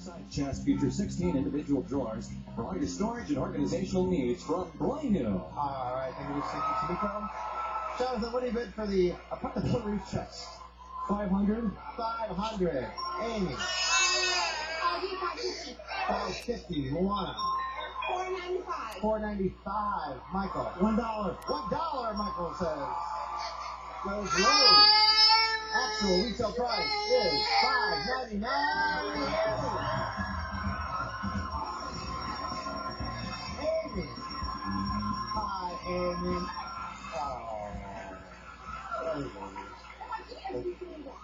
Oversized chest features 16 individual drawers for all your storage and organizational needs from Brand-New. All right, thank you, Mr. Jonathan, what do you bid for the Pillary chest? 500. 500. Amy. 550. Moana. 495. 495. Michael. $1. $1, Michael says. Goes low. Actual retail price is $5.99. Amy. Hi, Amy.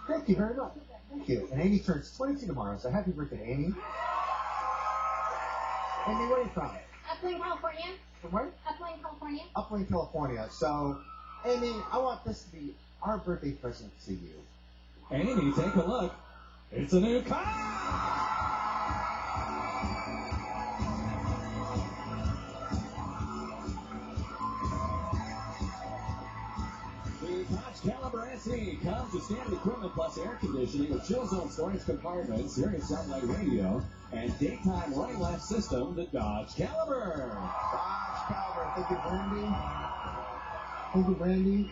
Thank you very much. Thank you. And Amy turns 22 tomorrow, so happy birthday, Amy. Amy, where are you from? Upland, California. From where? Upland, California. Upland, California. So, Amy, I want this to be our birthday present to you. Amy, take a look. It's a new car! The Dodge Caliber SE comes with standard equipment plus air conditioning with chill zone storage compartments, Sirius satellite radio, and daytime running light system, the Dodge Caliber. Dodge Caliber. Thank you, Brandy. Thank you, Brandy.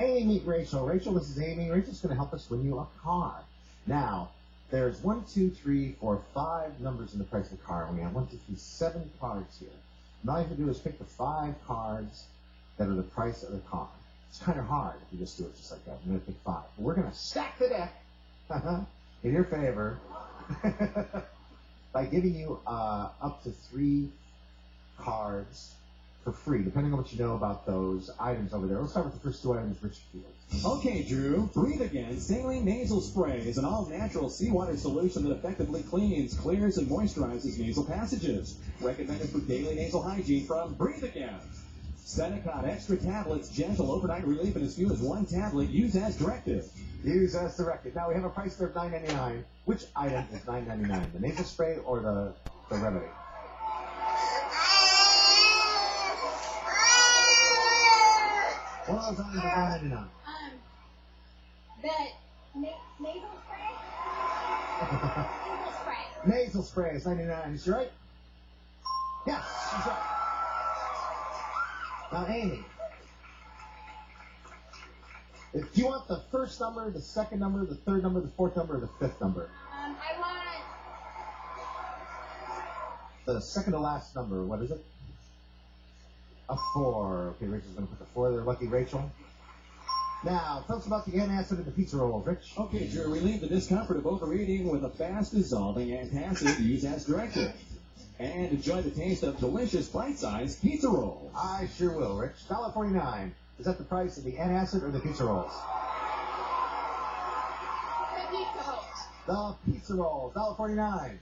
Amy, meet Rachel. Rachel, this is Amy. Rachel's going to help us win you a car. Now, there's 1, 2, 3, 4, 5 numbers in the price of the car. We have 1, 2, 3, 7 cards here. And all you have to do is pick the 5 cards that are the price of the car. It's kind of hard if you just do it just like that. I'm going to pick 5. But we're going to stack the deck in your favor by giving you up to 3 cards for free, depending on what you know about those items over there. Let's start with the first 2 items, Richard Fields. Okay, Drew. Breathe Again Saline Nasal Spray is an all-natural seawater solution that effectively cleans, clears, and moisturizes nasal passages. Recommended for daily nasal hygiene from Breathe Again. Senecot Extra Tablets, gentle overnight relief in as few as 1 tablet. Use as directed. Use as directed. Now we have a price there of $9.99. Which item is $9.99? The nasal spray or the remedy? One of those items is $9.99. Nasal spray? Nasal spray. Nasal spray is $9.99. Is she right? Yes, she's right. Now, Amy, do you want the first number, the second number, the third number, the fourth number, or the fifth number? I want The second to last number. What is it? A 4. Okay, Rachel's going to put the 4 there. Lucky Rachel. Now, tell us about the antacid and the pizza rolls, Rich. Okay, Drew. Relieve the discomfort of overeating with a fast-dissolving antacid. Use as directed. And enjoy the taste of delicious bite-sized pizza rolls. I sure will, Rich. $1.49. Is that the price of the antacid or the pizza rolls? the pizza rolls. The pizza rolls, $1.49.